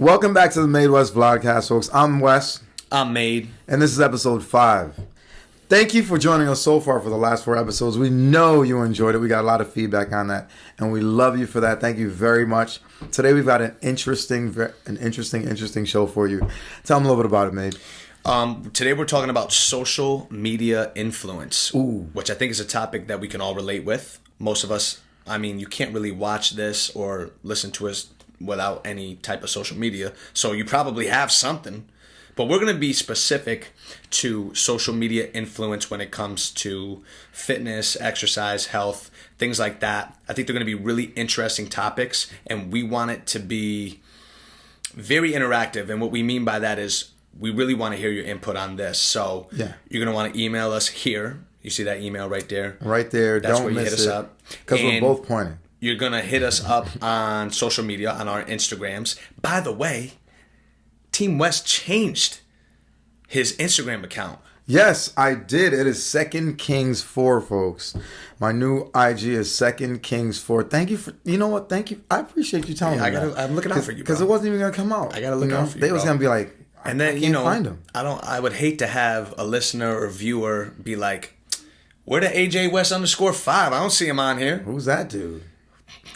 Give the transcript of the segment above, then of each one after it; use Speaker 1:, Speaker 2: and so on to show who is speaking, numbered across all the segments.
Speaker 1: Welcome back to the MADExWEST VLODCAST, folks. I'm Wes.
Speaker 2: I'm Made.
Speaker 1: And this is episode 5. Thank you for joining us so far for the last 4 episodes. We know you enjoyed it. We got a lot of feedback on that, and we love you for that. Thank you very much. Today we've got an interesting show for you. Tell them a little bit about it, Made.
Speaker 2: Today we're talking about social media influence,
Speaker 1: Ooh.
Speaker 2: which I think is a topic that we can all relate with. Most of us, you can't really watch this or listen to us without any type of social media, so you probably have something. But we're going to be specific to social media influence when it comes to fitness, exercise, health, things like that. I think they're going to be really interesting topics, and we want it to be very interactive. And what we mean by that is we really want to hear your input on this. So you're going to want to email us here. You see that email right there?
Speaker 1: Right there.
Speaker 2: That's
Speaker 1: Don't
Speaker 2: where you
Speaker 1: miss
Speaker 2: hit us
Speaker 1: it.
Speaker 2: up.
Speaker 1: Because we're both pointing.
Speaker 2: You're going to hit us up on social media, on our Instagrams. By the way, Team West changed his Instagram account.
Speaker 1: Yes, I did. It is Second Kings 4, folks. My new IG is Second Kings 4. Thank you for, you know what? Thank you. I appreciate you telling me that.
Speaker 2: I'm looking out for you, bro.
Speaker 1: Because it wasn't even going to come out.
Speaker 2: I got to look out for you,
Speaker 1: They was going to be like,
Speaker 2: and then,
Speaker 1: I can't find them.
Speaker 2: I would hate to have a listener or viewer be like, where the AJ West _5? I don't see him on here.
Speaker 1: Who's that dude?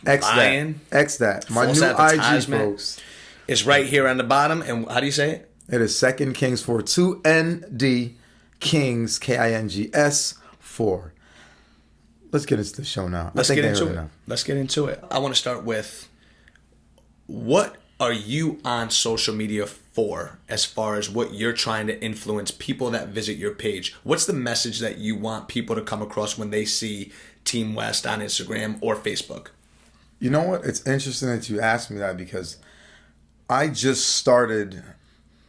Speaker 1: X
Speaker 2: Lying.
Speaker 1: that. My
Speaker 2: False
Speaker 1: new IG,
Speaker 2: advertisement.
Speaker 1: folks.
Speaker 2: It's right here on the bottom. And how do you say it?
Speaker 1: It is Second Kings 4. 2ND Kings, KINGS 4. Let's get into the show now.
Speaker 2: Let's get into it. I want to start with, what are you on social media for as far as what you're trying to influence people that visit your page? What's the message that you want people to come across when they see Team West on Instagram or Facebook?
Speaker 1: You know what? It's interesting that you asked me that, because I just started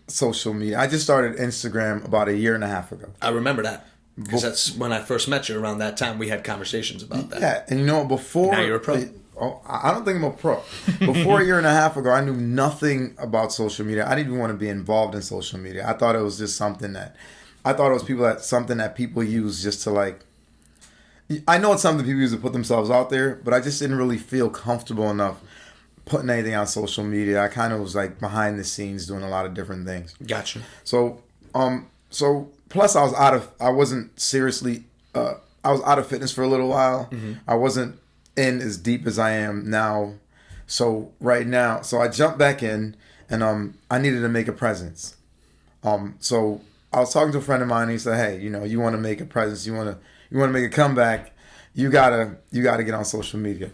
Speaker 1: social media. I just started Instagram about 1.5 years ago.
Speaker 2: I remember that, because that's when I first met you. Around that time, we had conversations about that.
Speaker 1: Yeah, and you know, before...
Speaker 2: Now you're a pro.
Speaker 1: I don't think I'm a pro. Before 1.5 years ago, I knew nothing about social media. I didn't even want to be involved in social media. I thought it was just something that... something that people use just to, like... I know it's something people use to put themselves out there, but I just didn't really feel comfortable enough putting anything on social media. I kind of was like behind the scenes doing a lot of different things.
Speaker 2: Gotcha.
Speaker 1: So plus I was out of fitness for a little while. Mm-hmm. I wasn't in as deep as I am now. So I jumped back in, and I needed to make a presence. So I was talking to a friend of mine, and he said, "Hey, you want to make a presence, you want to make a comeback, you gotta get on social media."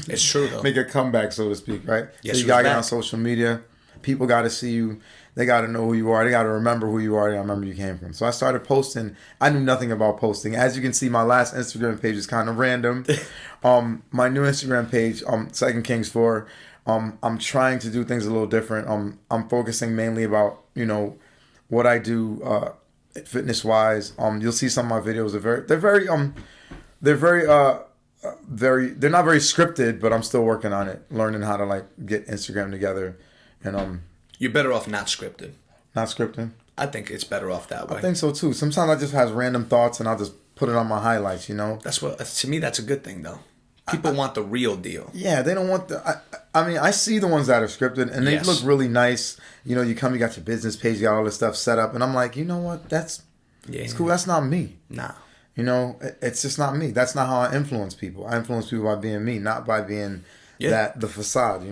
Speaker 2: It's true, though.
Speaker 1: Make a comeback, so to speak, right?
Speaker 2: Yes,
Speaker 1: so you gotta get on social media. People gotta see you. They gotta know who you are. They gotta remember who you are. They gotta remember you came from. So I started posting. I knew nothing about posting. As you can see, my last Instagram page is kind of random. My new Instagram page, Second Kings 4. I'm trying to do things a little different. I'm focusing mainly about what I do fitness wise. You'll see some of my videos they're not very scripted, but I'm still working on it, learning how to get Instagram together. And
Speaker 2: you're better off not scripted.
Speaker 1: Not scripted?
Speaker 2: I think it's better off that way.
Speaker 1: I think so too. Sometimes I just have random thoughts and I'll just put it on my highlights,
Speaker 2: To me, that's a good thing, though. People want the real deal.
Speaker 1: Yeah, they don't want I see the ones that are scripted, and they look really nice. You got your business page, you got all this stuff set up, and I'm like, you know what? It's cool. That's not me.
Speaker 2: Nah.
Speaker 1: It's just not me. That's not how I influence people. I influence people by being me, not by being the facade,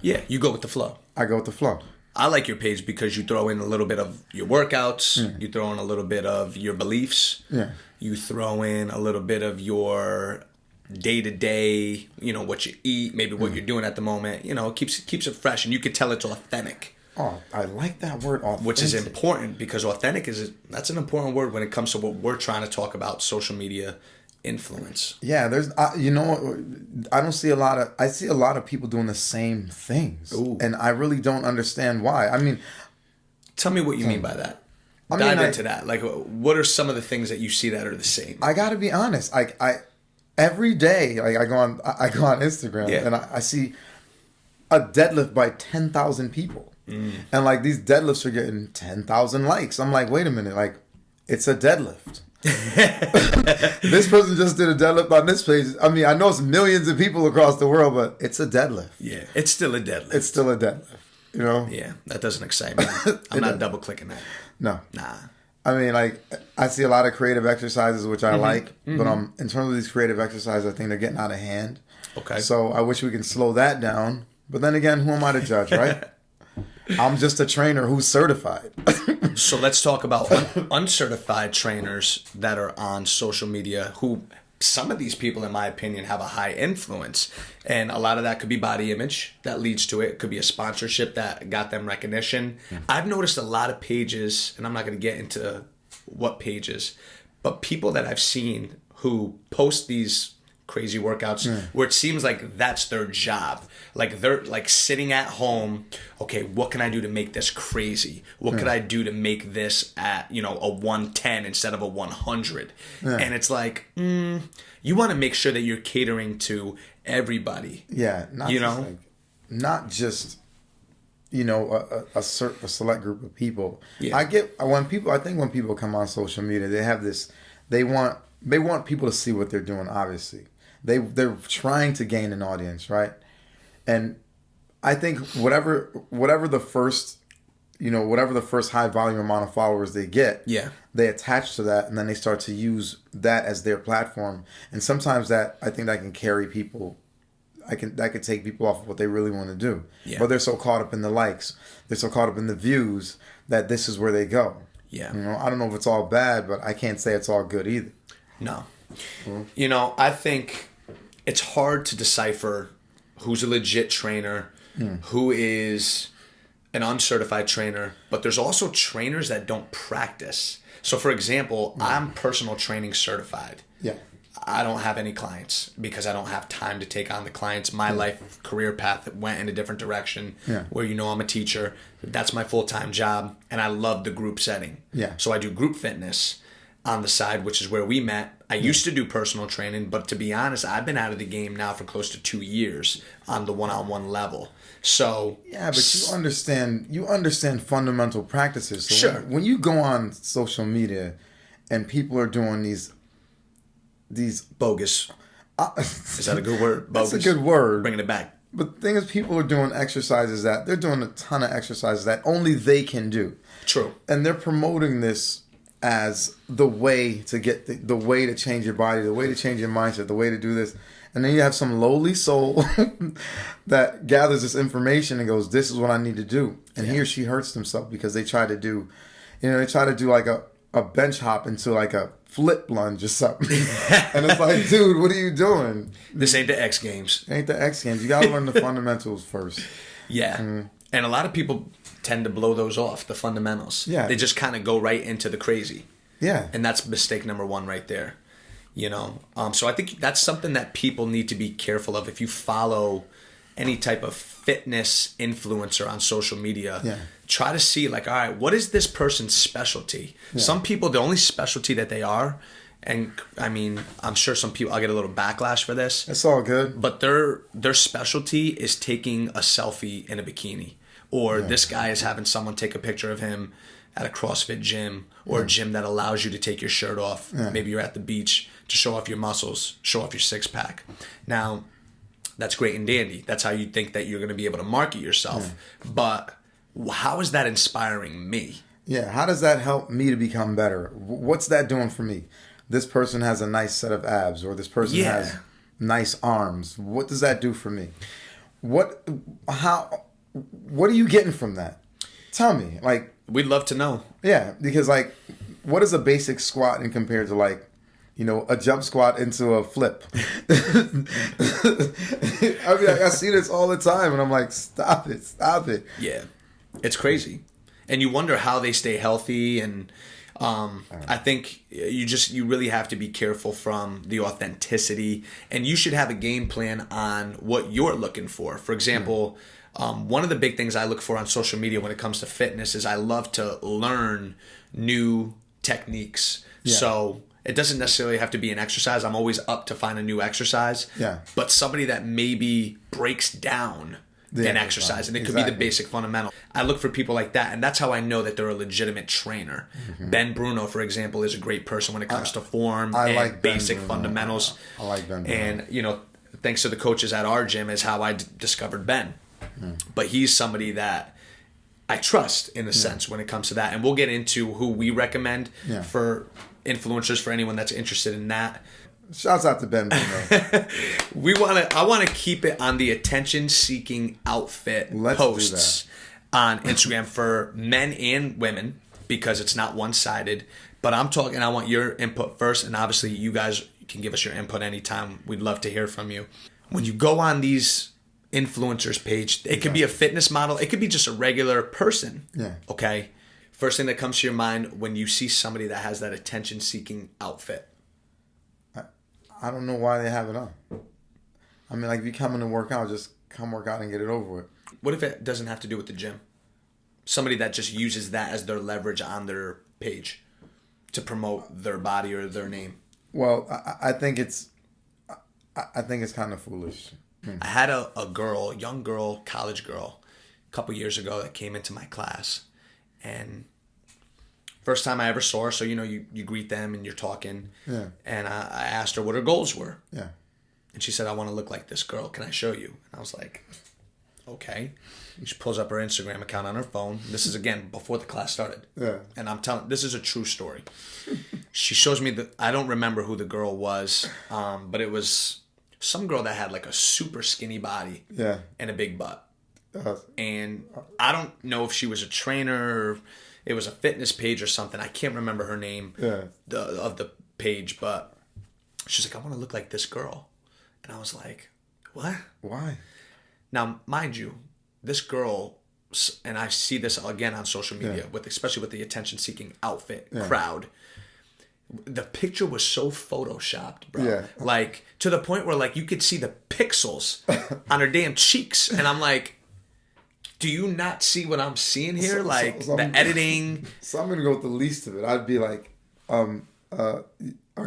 Speaker 2: Yeah, you go with the flow.
Speaker 1: I go with the flow.
Speaker 2: I like your page because you throw in a little bit of your workouts.
Speaker 1: Yeah.
Speaker 2: You throw in a little bit of your beliefs.
Speaker 1: Yeah.
Speaker 2: You throw in a little bit of your day-to-day, what you eat, maybe what you're doing at the moment. It keeps it fresh, and you can tell it's authentic.
Speaker 1: Oh, I like that word, authentic.
Speaker 2: Which is important, because authentic that's an important word when it comes to what we're trying to talk about, social media influence.
Speaker 1: Yeah, there's I see a lot of people doing the same things.
Speaker 2: Ooh.
Speaker 1: And I really don't understand why.
Speaker 2: Tell me what you mean by that. Dive into that. What are some of the things that you see that are the same?
Speaker 1: I got to be honest. I every day, I go on Instagram, and I see a deadlift by 10,000 people. And these deadlifts are getting 10,000 likes. I'm like, wait a minute, it's a deadlift. This person just did a deadlift on this page. I know it's millions of people across the world, but it's a deadlift.
Speaker 2: Yeah, it's still a deadlift.
Speaker 1: It's still a deadlift. You know?
Speaker 2: Yeah, that doesn't excite me. I'm not double clicking that.
Speaker 1: No.
Speaker 2: Nah.
Speaker 1: I mean, like, I see a lot of creative exercises, which I like, but in terms of these creative exercises, I think they're getting out of hand.
Speaker 2: Okay.
Speaker 1: So I wish we can slow that down. But then again, who am I to judge, right? I'm just a trainer who's certified.
Speaker 2: So let's talk about uncertified trainers that are on social media who some of these people, in my opinion, have a high influence. And a lot of that could be body image that leads to it. It could be a sponsorship that got them recognition. I've noticed a lot of pages, and I'm not going to get into what pages, but people that I've seen who post these crazy workouts where it seems like that's their job. Like they're like sitting at home, okay, what can I do to make this crazy? What could I do to make this at, a 110 instead of a 100? And it's like, you want to make sure that you're catering to everybody.
Speaker 1: Yeah. Not just a select group of people. Yeah. I think when people come on social media, they have this, they want people to see what they're doing, obviously. They're trying to gain an audience, right? And I think whatever the first high volume amount of followers they get, they attach to that, and then they start to use that as their platform. And sometimes I think that can carry people. That could take people off of what they really want to do. Yeah. But they're so caught up in the likes, they're so caught up in the views that this is where they go. Yeah. I don't know if it's all bad, but I can't say it's all good either.
Speaker 2: No. I think it's hard to decipher who's a legit trainer, who is an uncertified trainer, but there's also trainers that don't practice. So, for example, I'm personal training certified. Yeah. I don't have any clients because I don't have time to take on the clients. My life career path went in a different direction where, I'm a teacher. That's my full-time job, and I love the group setting. Yeah. So I do group fitness on the side, which is where we met. I used to do personal training, but to be honest, I've been out of the game now for close to 2 years on the one-on-one level. So
Speaker 1: yeah, but you understand fundamental practices. So sure. When you go on social media and people are doing these
Speaker 2: bogus, is that a good word?
Speaker 1: Bogus. That's a good word.
Speaker 2: Bringing it back.
Speaker 1: But the thing is, people are doing exercises that they're doing a ton of exercises that only they can do.
Speaker 2: True.
Speaker 1: And they're promoting this as the way to get the way to change your body, the way to change your mindset, the way to do this. And then you have some lowly soul that gathers this information and goes, this is what I need to do. And he or she hurts themselves because they try to do like a bench hop into like a flip lunge or something. And it's like, dude, what are you doing?
Speaker 2: This ain't the X Games.
Speaker 1: Ain't the X Games. You got to learn the fundamentals first.
Speaker 2: Yeah. And a lot of people tend to blow those off, the fundamentals. Yeah. They just kind of go right into the crazy. Yeah. And that's mistake number one right there. So I think that's something that people need to be careful of. If you follow any type of fitness influencer on social media, try to see like, all right, what is this person's specialty? Yeah. Some people, the only specialty that they are, and I mean, I'm sure some people, I'll get a little backlash for this.
Speaker 1: It's all good.
Speaker 2: But their specialty is taking a selfie in a bikini. Or this guy is having someone take a picture of him at a CrossFit gym or a gym that allows you to take your shirt off. Yeah. Maybe you're at the beach to show off your muscles, show off your six-pack. Now, that's great and dandy. That's how you think that you're going to be able to market yourself. Yeah. But how is that inspiring me?
Speaker 1: Yeah, how does that help me to become better? What's that doing for me? This person has a nice set of abs, or this person has nice arms. What does that do for me? What are you getting from that? Tell me. Like,
Speaker 2: we'd love to know.
Speaker 1: Yeah, because like, what is a basic squat in compared to like, a jump squat into a flip? I mean, I see this all the time, and I'm like, stop it.
Speaker 2: Yeah, it's crazy, and you wonder how they stay healthy. And I think you really have to be careful from the authenticity, and you should have a game plan on what you're looking for. For example. One of the big things I look for on social media when it comes to fitness is I love to learn new techniques. Yeah. So it doesn't necessarily have to be an exercise. I'm always up to find a new exercise. Yeah. But somebody that maybe breaks down an exercise, and it could be the basic fundamental. I look for people like that, and that's how I know that they're a legitimate trainer. Mm-hmm. Ben Bruno, for example, is a great person when it comes to form and like basic fundamentals. I like Ben Bruno. And, thanks to the coaches at our gym is how I discovered Ben. But he's somebody that I trust in a sense when it comes to that. And we'll get into who we recommend for influencers for anyone that's interested in that.
Speaker 1: Shouts out to Ben Bruno.
Speaker 2: I want to keep it on the attention-seeking outfit posts on Instagram for men and women because it's not one-sided. But I want your input first, and obviously you guys can give us your input anytime. We'd love to hear from you. When you go on these influencers page, it could be a fitness model, it could be just a regular person.
Speaker 1: Yeah.
Speaker 2: Okay. First thing that comes to your mind when you see somebody that has that attention-seeking outfit.
Speaker 1: I don't know why they have it on. I mean, like, if you come in to work out, just come work out and get it over with.
Speaker 2: What if it doesn't have to do with the gym? Somebody that just uses that as their leverage on their page to promote their body or their name.
Speaker 1: Well, I think it's kind of foolish.
Speaker 2: I had a young girl, college girl, a couple years ago that came into my class, and first time I ever saw her, so you greet them and you're talking.
Speaker 1: Yeah.
Speaker 2: And I asked her what her goals were.
Speaker 1: Yeah.
Speaker 2: And she said, I want to look like this girl. Can I show you? And I was like, okay. She pulls up her Instagram account on her phone. This is, again, before the class started.
Speaker 1: Yeah.
Speaker 2: And I'm telling, this is a true story. She shows me I don't remember who the girl was, but it was some girl that had like a super skinny body.
Speaker 1: Yeah.
Speaker 2: And a big butt. And I don't know if she was a trainer or it was a fitness page or something. I can't remember her name of the page, but she's like, I want to look like this girl. And I was like, what?
Speaker 1: Why?
Speaker 2: Now, mind you, this girl, and I see this again on social media, especially with the attention-seeking outfit crowd, the picture was so photoshopped, bro.
Speaker 1: Yeah.
Speaker 2: Like, to the point where, like, you could see the pixels on her damn cheeks. And I'm like, do you not see what I'm seeing here? The editing.
Speaker 1: So I'm going to go with the least of it. I'd be like, are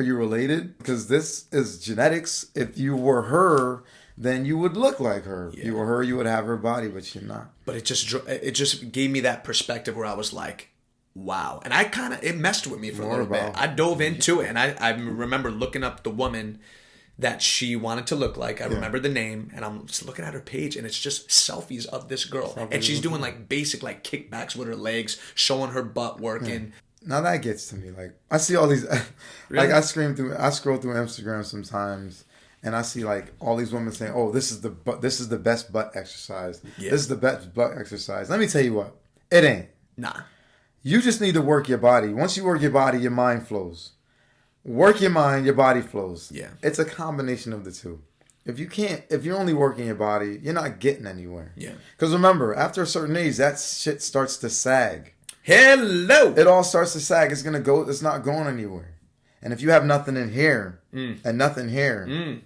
Speaker 1: you related? Because this is genetics. If you were her, then you would look like her. If you were her, you would have her body, but you're not.
Speaker 2: But it just gave me that perspective where I was like, wow. And it messed with me for a little bit. I dove into it, and I remember looking up the woman that she wanted to look like. I remember the name, and I'm just looking at her page, and it's just selfies of this girl. And she's doing like basic like kickbacks with her legs, showing her butt working.
Speaker 1: Now that gets to me. Like, I see all these,
Speaker 2: Really?
Speaker 1: like I scroll through Instagram sometimes, and I see like all these women saying, "Oh, this is the best butt exercise.
Speaker 2: Yeah.
Speaker 1: This is the best butt exercise." Let me tell you what, it ain't.
Speaker 2: Nah.
Speaker 1: You just need to work your body. Once you work your body, your mind flows. Work your mind, your body flows.
Speaker 2: Yeah.
Speaker 1: It's a combination of the two. If you're only working your body, you're not getting anywhere.
Speaker 2: Yeah.
Speaker 1: Because remember, after a certain age, that shit starts to sag.
Speaker 2: Hello.
Speaker 1: It all starts to sag. It's not going anywhere. And if you have nothing in here and nothing here,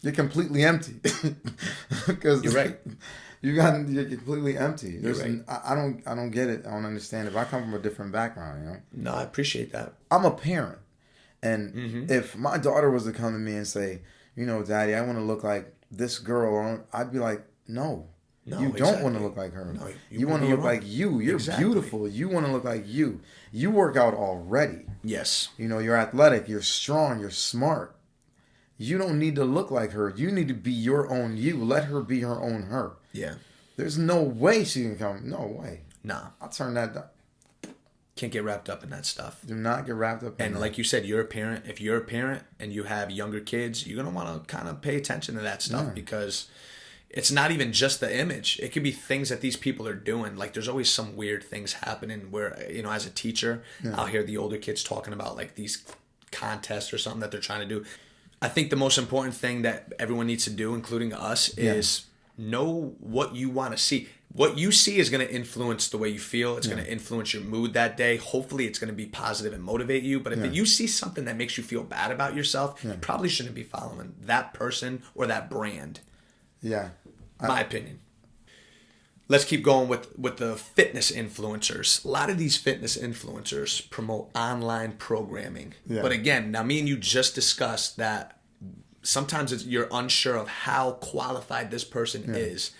Speaker 1: you're completely empty. Because
Speaker 2: you're right.
Speaker 1: You're completely empty.
Speaker 2: You're right.
Speaker 1: I don't get it. I don't understand it. But I come from a different background,
Speaker 2: No, I appreciate that.
Speaker 1: I'm a parent. And if my daughter was to come to me and say, Daddy, I want to look like this girl, I'd be like, no. You don't want to look like her. No, you want to look like you. You're beautiful. You want to look like you. You work out already.
Speaker 2: Yes.
Speaker 1: You're athletic. You're strong. You're smart. You don't need to look like her. You need to be your own you. Let her be her own her.
Speaker 2: Yeah.
Speaker 1: There's no way she can come. No way.
Speaker 2: Nah.
Speaker 1: I'll turn that down.
Speaker 2: Can't get wrapped up in that stuff.
Speaker 1: Do not get wrapped up in
Speaker 2: And
Speaker 1: that.
Speaker 2: like you said, you're a parent. If you're a parent and you have younger kids, you're going to want to kind of pay attention to that stuff because it's not even just the image. It could be things that these people are doing. Like there's always some weird things happening where, as a teacher, I'll hear the older kids talking about like these contests or something that they're trying to do. I think the most important thing that everyone needs to do, including us, is know what you want to see. What you see is going to influence the way you feel. It's going to influence your mood that day. Hopefully, it's going to be positive and motivate you. But if you see something that makes you feel bad about yourself, you probably shouldn't be following that person or that brand.
Speaker 1: Yeah.
Speaker 2: My opinion. Let's keep going with the fitness influencers. A lot of these fitness influencers promote online programming. Yeah. But again, now me and you just discussed that sometimes you're unsure of how qualified this person is.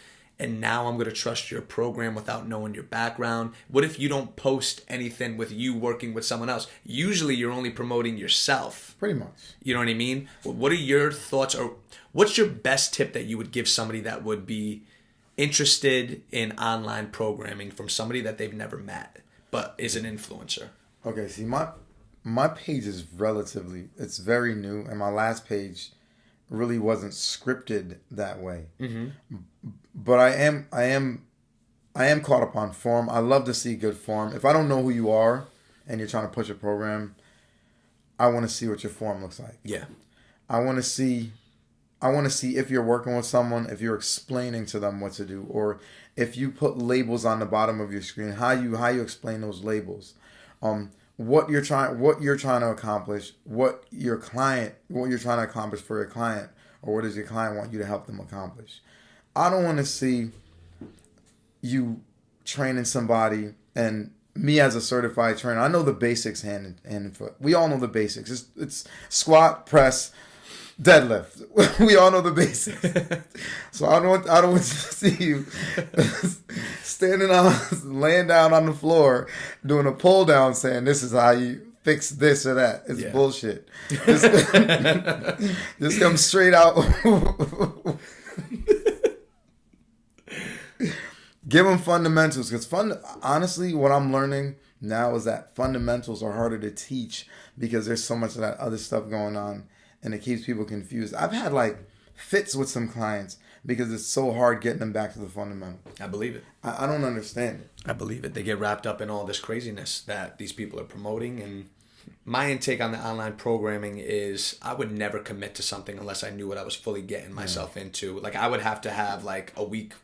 Speaker 2: And now I'm going to trust your program without knowing your background. What if you don't post anything with you working with someone else? Usually you're only promoting yourself.
Speaker 1: Pretty much.
Speaker 2: You know what I mean? What are your thoughts, or what's your best tip that you would give somebody that would be interested in online programming from somebody that they've never met, but is an influencer?
Speaker 1: Okay, see, my page is it's very new, and my last page really wasn't scripted that way. But I am caught up on form. I love to see good form. If I don't know who you are and you're trying to push a program, I want to see what your form looks like.
Speaker 2: Yeah.
Speaker 1: I want to see if you're working with someone, if you're explaining to them what to do, or if you put labels on the bottom of your screen, how you explain those labels. What you're trying to accomplish, what you're trying to accomplish for your client, or what does your client want you to help them accomplish. I don't want to see you training somebody, and me as a certified trainer, I know the basics hand and foot. We all know the basics. It's squat, press, deadlift. We all know the basics. So I don't want to see you laying down on the floor, doing a pull down, saying this is how you fix this or that. It's bullshit. Just come straight out. Give them fundamentals, because honestly, what I'm learning now is that fundamentals are harder to teach because there's so much of that other stuff going on, and it keeps people confused. I've had fits with some clients because it's so hard getting them back to the fundamentals.
Speaker 2: I believe it.
Speaker 1: I don't understand it.
Speaker 2: I believe it. They get wrapped up in all this craziness that these people are promoting. And my intake on the online programming is I would never commit to something unless I knew what I was fully getting myself into. I would have to have a week.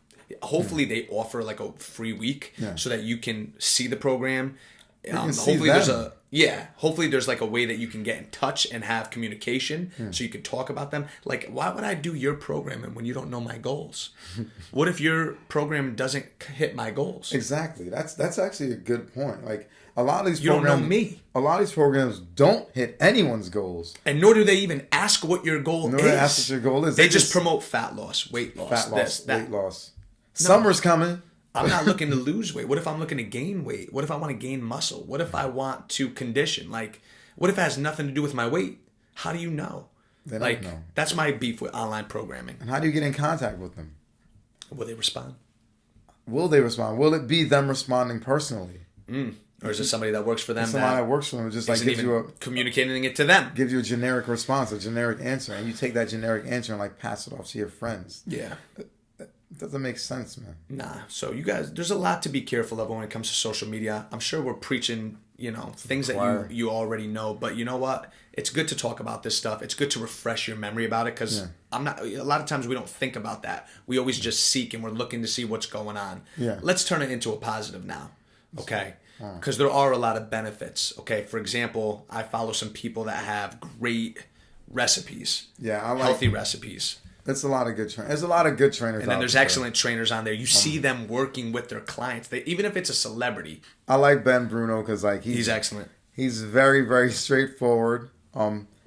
Speaker 2: Hopefully they offer a free week so that you can see the program. Hopefully there's a way that you can get in touch and have communication so you can talk about them. Why would I do your programming when you don't know my goals? What if your program doesn't hit my goals?
Speaker 1: Exactly. That's actually a good point. A lot of these
Speaker 2: you
Speaker 1: programs,
Speaker 2: don't know me.
Speaker 1: A lot of these programs don't hit anyone's goals.
Speaker 2: And nor do they even ask what your goal is.
Speaker 1: Ask what your goal is.
Speaker 2: They just promote fat loss, weight loss,
Speaker 1: weight loss. No. Summer's coming.
Speaker 2: I'm not looking to lose weight. What if I'm looking to gain weight? What if I want to gain muscle? What if I want to condition? What if it has nothing to do with my weight? How do you know?
Speaker 1: They don't know.
Speaker 2: That's my beef with online programming.
Speaker 1: And how do you get in contact with them?
Speaker 2: Will they respond?
Speaker 1: Will they respond? Will it be them responding personally?
Speaker 2: Or is it somebody that works for them?
Speaker 1: Somebody that works for them just gives you
Speaker 2: communicating it to them.
Speaker 1: Gives you a generic response, a generic answer, and you take that generic answer and pass it off to your friends.
Speaker 2: Yeah.
Speaker 1: It doesn't make sense, man.
Speaker 2: Nah. So you guys, there's a lot to be careful of when it comes to social media. I'm sure we're preaching, things that you already know. But you know what? It's good to talk about this stuff. It's good to refresh your memory about it because a lot of times we don't think about that. We always just seek and we're looking to see what's going on.
Speaker 1: Yeah.
Speaker 2: Let's turn it into a positive now. Okay. Because there are a lot of benefits. Okay. For example, I follow some people that have great recipes.
Speaker 1: Yeah.
Speaker 2: Healthy recipes.
Speaker 1: There's a lot of good trainers. There's a lot of good trainers.
Speaker 2: And then there's excellent trainers on there. You see them working with their clients. Even if it's a celebrity.
Speaker 1: I like Ben Bruno because
Speaker 2: he's excellent.
Speaker 1: He's very, very straightforward.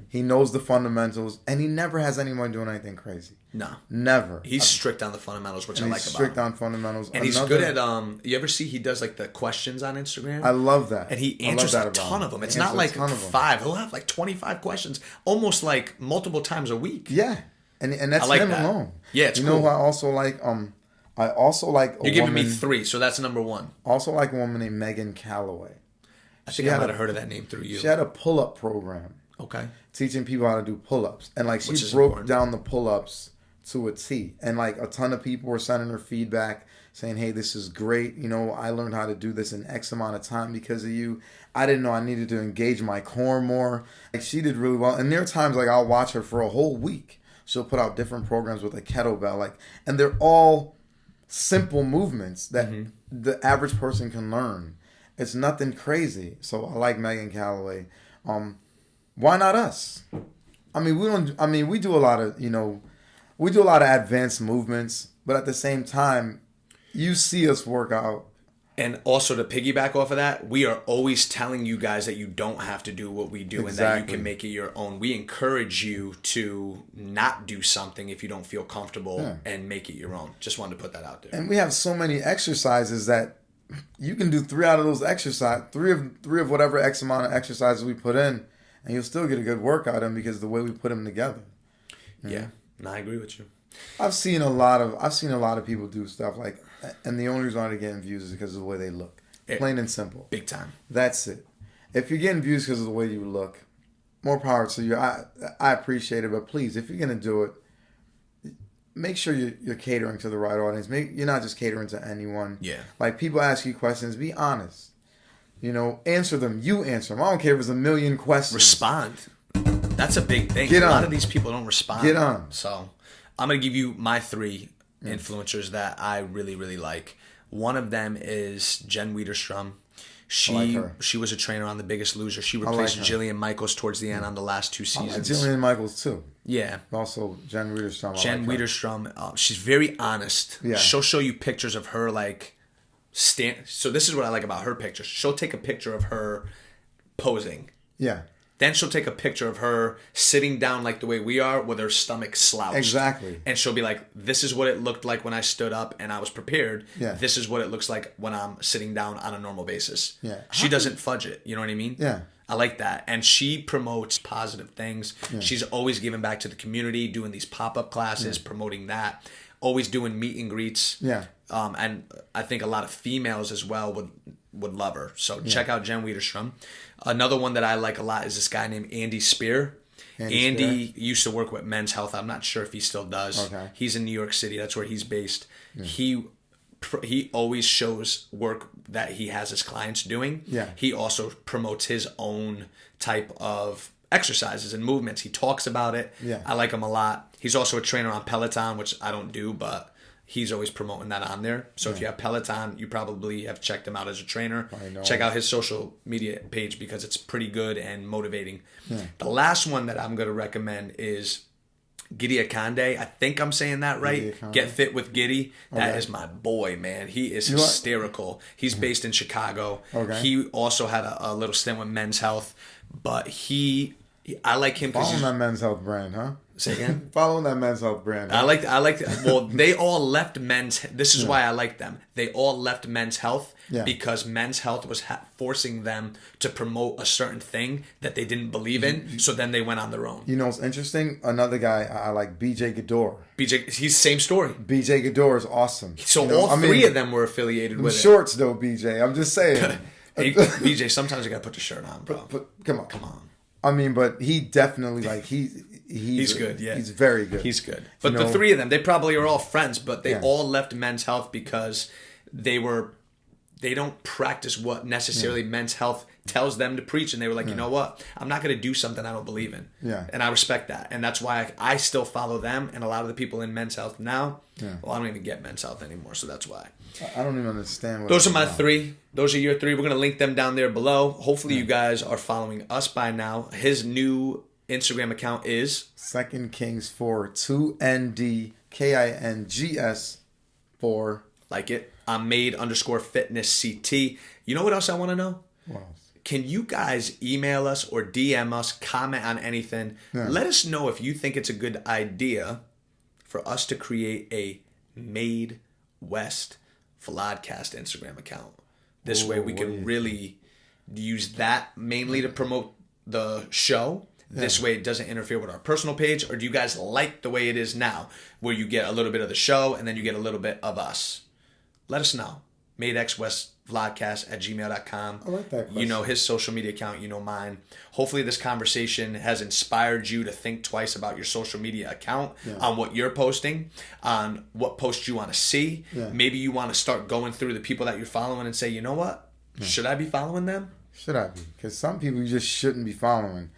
Speaker 1: He knows the fundamentals, and he never has anyone doing anything crazy.
Speaker 2: No,
Speaker 1: never.
Speaker 2: He's strict on the fundamentals, which I like about him.
Speaker 1: He's strict on fundamentals,
Speaker 2: and he's good at. You ever see he does the questions on Instagram?
Speaker 1: I love that,
Speaker 2: and he answers a ton of them. It's not 5. He'll have 25 questions, almost multiple times a week.
Speaker 1: Yeah. And that's him alone.
Speaker 2: Yeah, it's cool.
Speaker 1: You know who I also like? I also like
Speaker 2: You're giving me 3, so that's number 1.
Speaker 1: Also like a woman named Megan Calloway.
Speaker 2: I think I might have heard of that name through you.
Speaker 1: She had a pull-up program.
Speaker 2: Okay.
Speaker 1: Teaching people how to do pull-ups. And she broke down the pull-ups to a T. And a ton of people were sending her feedback saying, hey, this is great. I learned how to do this in X amount of time because of you. I didn't know I needed to engage my core more. She did really well. And there are times I'll watch her for a whole week. She'll put out different programs with a kettlebell, and they're all simple movements that the average person can learn. It's nothing crazy. So I like Megan Calloway. Why not us? We do a lot of advanced movements, but at the same time, you see us work out.
Speaker 2: And also to piggyback off of that, we are always telling you guys that you don't have to do what we do and that you can make it your own. We encourage you to not do something if you don't feel comfortable and make it your own. Just wanted to put that out there.
Speaker 1: And we have so many exercises that you can do 3 out of those exercises, three of whatever X amount of exercises we put in, and you'll still get a good workout in because of the way we put them together.
Speaker 2: Yeah. No, I agree with you.
Speaker 1: I've seen a lot of people do stuff like, and the only reason why they're getting views is because of the way they look. Plain and simple.
Speaker 2: Big time.
Speaker 1: That's it. If you're getting views because of the way you look, more power to you. I appreciate it, but please, if you're gonna do it, make sure you're catering to the right audience. You're not just catering to anyone.
Speaker 2: Yeah.
Speaker 1: Like, people ask you questions, be honest. You know, answer them. You answer them. I don't care if it's a million questions.
Speaker 2: Respond. That's a big thing.
Speaker 1: Get on.
Speaker 2: A lot of these people don't respond.
Speaker 1: Get on.
Speaker 2: So I'm going to give you my 3 influencers that I really, really like. One of them is Jen Wiederstrom. She was a trainer on The Biggest Loser. She replaced Jillian Michaels towards the end on the last 2 seasons.
Speaker 1: I like Jillian Michaels too.
Speaker 2: Yeah.
Speaker 1: Also, Jen Wiederstrom.
Speaker 2: Jen Wiederstrom. She's very honest.
Speaker 1: Yeah.
Speaker 2: She'll show you pictures of her like so this is what I like about her pictures. She'll take a picture of her posing.
Speaker 1: Yeah.
Speaker 2: Then she'll take a picture of her sitting down like the way we are with her stomach slouched.
Speaker 1: Exactly.
Speaker 2: And she'll be like, this is what it looked like when I stood up and I was prepared.
Speaker 1: Yeah.
Speaker 2: This is what it looks like when I'm sitting down on a normal basis.
Speaker 1: Yeah.
Speaker 2: She doesn't fudge it. You know what I mean?
Speaker 1: Yeah.
Speaker 2: I like that. And she promotes positive things. Yeah. She's always giving back to the community, doing these pop-up classes, promoting that. Always doing meet and greets.
Speaker 1: Yeah.
Speaker 2: And I think a lot of females as well would love her. So check out Jen Wiederstrom. Another one that I like a lot is this guy named Andy Spear. Andy used to work with Men's Health. I'm not sure if he still does.
Speaker 1: Okay.
Speaker 2: He's in New York City. That's where he's based. Yeah. He always shows work that he has his clients doing.
Speaker 1: Yeah.
Speaker 2: He also promotes his own type of exercises and movements. He talks about it.
Speaker 1: Yeah.
Speaker 2: I like him a lot. He's also a trainer on Peloton, which I don't do, but he's always promoting that on there. So if you have Peloton, you probably have checked him out as a trainer. Check out his social media page because it's pretty good and motivating. Yeah. The last one that I'm going to recommend is Giddy Akande. I think I'm saying that right. Get Fit with Giddy. That is my boy, man. He is hysterical. He's based in Chicago. Okay. He also had a little stint with Men's Health, but I like him because
Speaker 1: following that Men's Health brand, huh?
Speaker 2: Say again?
Speaker 1: Following that Men's Health brand.
Speaker 2: Huh? I like. Well, they all left Men's. This is why I like them. They all left Men's Health because Men's Health was forcing them to promote a certain thing that they didn't believe in. So then they went on their own.
Speaker 1: You know what's interesting? Another guy I like, BJ Gador.
Speaker 2: He's same story.
Speaker 1: BJ Gador is awesome.
Speaker 2: So all three of them were affiliated with
Speaker 1: shorts though, BJ. I'm just saying.
Speaker 2: Hey, BJ, sometimes you gotta put your shirt on, bro.
Speaker 1: But come on. I mean, but he definitely he's good. Yeah, he's very good.
Speaker 2: He's good. But the three of them, they probably are all friends, but they all left Men's Health because they don't practice what necessarily Men's Health tells them to preach, and they were like, you know what? I'm not going to do something I don't believe in. Yeah, and I respect that, and that's why I still follow them and a lot of the people in Men's Health now. Yeah. Well, I don't even get Men's Health anymore, so that's why.
Speaker 1: I don't even understand.
Speaker 2: Those are my 3. Those are your 3. We're going to link them down there below. Hopefully you guys are following us by now. His new Instagram account is
Speaker 1: Second Kings 4 2NDKINGS 4.
Speaker 2: Like it. I'm made_fitness CT. You know what else I want to know?
Speaker 1: What else?
Speaker 2: Can you guys email us or DM us, comment on anything? Yeah. Let us know if you think it's a good idea for us to create a MADExWEST VLODCAST Instagram account. This way we can really use that mainly to promote the show. Yeah. This way it doesn't interfere with our personal page. Or do you guys like the way it is now, where you get a little bit of the show and then you get a little bit of us? Let us know. MADExWESTVLODCAST@gmail.com.
Speaker 1: I like that question.
Speaker 2: You know his social media account. You know mine. Hopefully this conversation has inspired you to think twice about your social media account, on what you're posting, on what posts you want to see. Yeah. Maybe you want to start going through the people that you're following and say, you know what? Should I be following them?
Speaker 1: Should I be? Because some people you just shouldn't be following.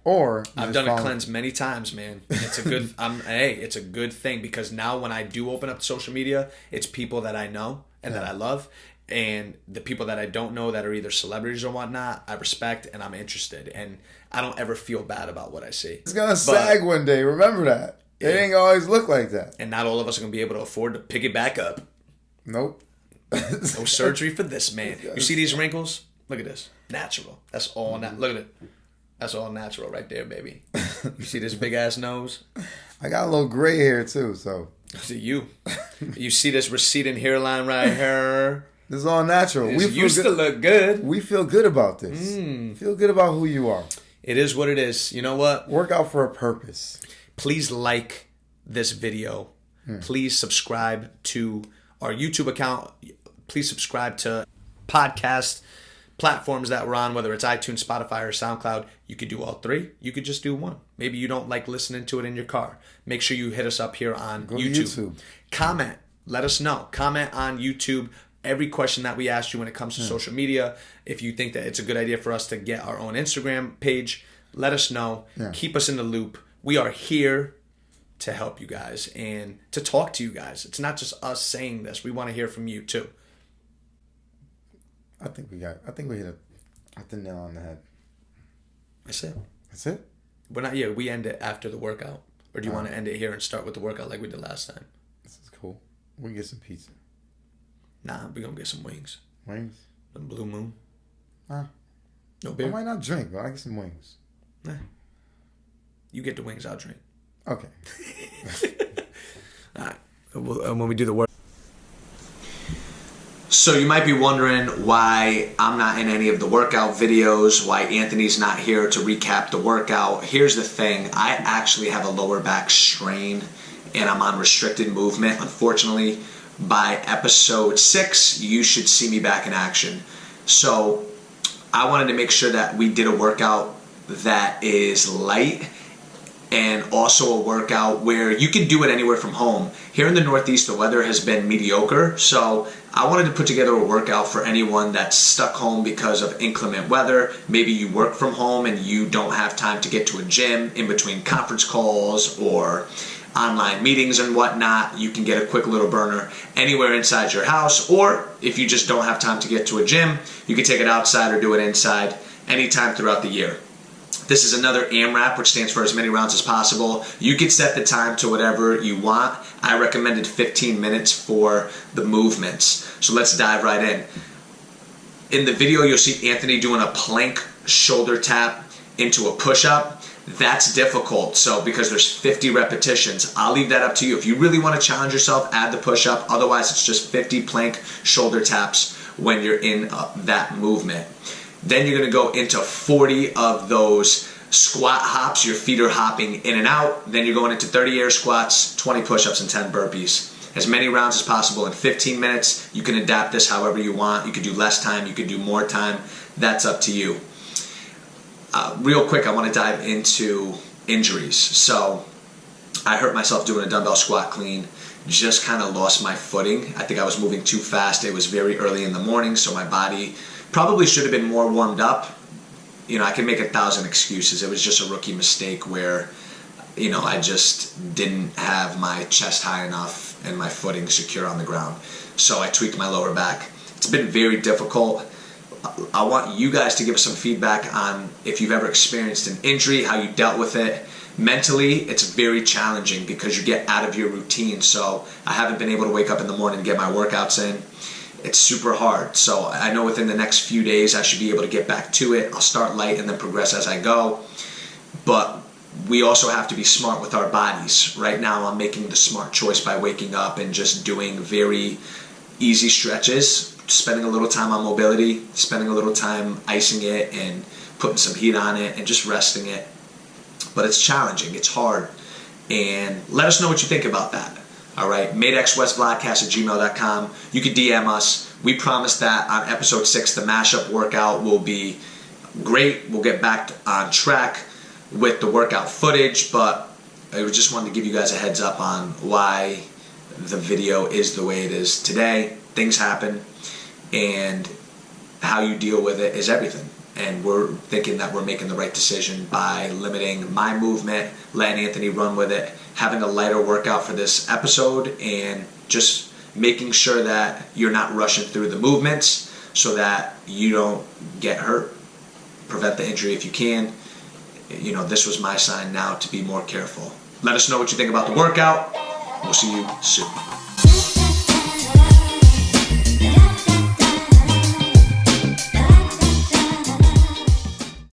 Speaker 1: Or
Speaker 2: I've done a cleanse many times, man. It's a good. It's a good thing because now when I do open up social media, it's people that I know and that I love, and the people that I don't know that are either celebrities or whatnot, I respect and I'm interested, and I don't ever feel bad about what I see.
Speaker 1: It's gonna sag one day. Remember that. It ain't always look like that.
Speaker 2: And not all of us are gonna be able to afford to pick it back up.
Speaker 1: Nope.
Speaker 2: No surgery for this, man. You see these wrinkles? Look at this. Natural. That's all. Look at it. That's all natural right there, baby. You see this big ass nose?
Speaker 1: I got a little gray hair too, so.
Speaker 2: See you. You see this receding hairline right here?
Speaker 1: This is all natural.
Speaker 2: We used to look good.
Speaker 1: We feel good about this. Feel good about who you are.
Speaker 2: It is what it is. You know what?
Speaker 1: Work out for a purpose.
Speaker 2: Please like this video Please subscribe to our YouTube account. Please subscribe to podcast platforms that we're on, whether it's iTunes, Spotify, or SoundCloud. You could do all three. You could just do one. Maybe you don't like listening to it in your car. Make sure you hit us up here on YouTube. Comment. Let us know. Comment on YouTube every question that we asked you when it comes to social media. If you think that it's a good idea for us to get our own Instagram page, let us know. Keep us in the loop. We are here to help you guys and to talk to you guys. It's not just us saying this. We want to hear from you too.
Speaker 1: I think we hit the nail on the head.
Speaker 2: That's it.
Speaker 1: That's it?
Speaker 2: We end it after the workout. Or do you want to end it here and start with the workout like we did last time?
Speaker 1: This is cool. We can get some pizza.
Speaker 2: Nah, we're going to get some wings.
Speaker 1: Wings?
Speaker 2: The Blue Moon.
Speaker 1: No
Speaker 2: beer?
Speaker 1: I might not drink, but I get some wings.
Speaker 2: Nah. You get the wings, I'll drink.
Speaker 1: Okay.
Speaker 2: All right. When we do the work. So you might be wondering why I'm not in any of the workout videos, why Anthony's not here to recap the workout. Here's the thing. I actually have a lower back strain and I'm on restricted movement. Unfortunately, by episode 6, you should see me back in action. So I wanted to make sure that we did a workout that is light and also a workout where you can do it anywhere from home. Here in the Northeast, the weather has been mediocre, so I wanted to put together a workout for anyone that's stuck home because of inclement weather. Maybe you work from home and you don't have time to get to a gym in between conference calls or online meetings and whatnot. You can get a quick little burner anywhere inside your house, or if you just don't have time to get to a gym, you can take it outside or do it inside anytime throughout the year. This is another AMRAP, which stands for as many rounds as possible. You can set the time to whatever you want. I recommended 15 minutes for the movements. So let's dive right in. In the video, you'll see Anthony doing a plank shoulder tap into a push-up. That's difficult, so because there's 50 repetitions. I'll leave that up to you. If you really want to challenge yourself, add the push-up. Otherwise, it's just 50 plank shoulder taps when you're in that movement. Then you're going to go into 40 of those squat hops. Your feet are hopping in and out. Then you're going into 30 air squats, 20 push-ups, and 10 burpees. As many rounds as possible in 15 minutes. You can adapt this however you want. You could do less time. You could do more time. That's up to you. Real quick, I want to dive into injuries. So I hurt myself doing a dumbbell squat clean. Just kind of lost my footing. I think I was moving too fast. It was very early in the morning, so my body probably should have been more warmed up. I can make 1,000 excuses. It was just a rookie mistake where, I just didn't have my chest high enough and my footing secure on the ground. So I tweaked my lower back. It's been very difficult. I want you guys to give us some feedback on if you've ever experienced an injury, how you dealt with it. Mentally, it's very challenging because you get out of your routine. So I haven't been able to wake up in the morning and get my workouts in. It's super hard. So I know within the next few days I should be able to get back to it. I'll start light and then progress as I go. But we also have to be smart with our bodies. Right now I'm making the smart choice by waking up and just doing very easy stretches, spending a little time on mobility, spending a little time icing it and putting some heat on it and just resting it. But it's challenging. It's hard. And let us know what you think about that. All right, MADExWEST VLODCAST@gmail.com. You can DM us. We promise that on episode 6, the mashup workout will be great. We'll get back on track with the workout footage, but I just wanted to give you guys a heads up on why the video is the way it is today. Things happen, and how you deal with it is everything. And we're thinking that we're making the right decision by limiting my movement, letting Anthony run with it, having a lighter workout for this episode, and just making sure that you're not rushing through the movements so that you don't get hurt. Prevent the injury if you can. This was my sign now to be more careful. Let us know what you think about the workout. We'll see you soon.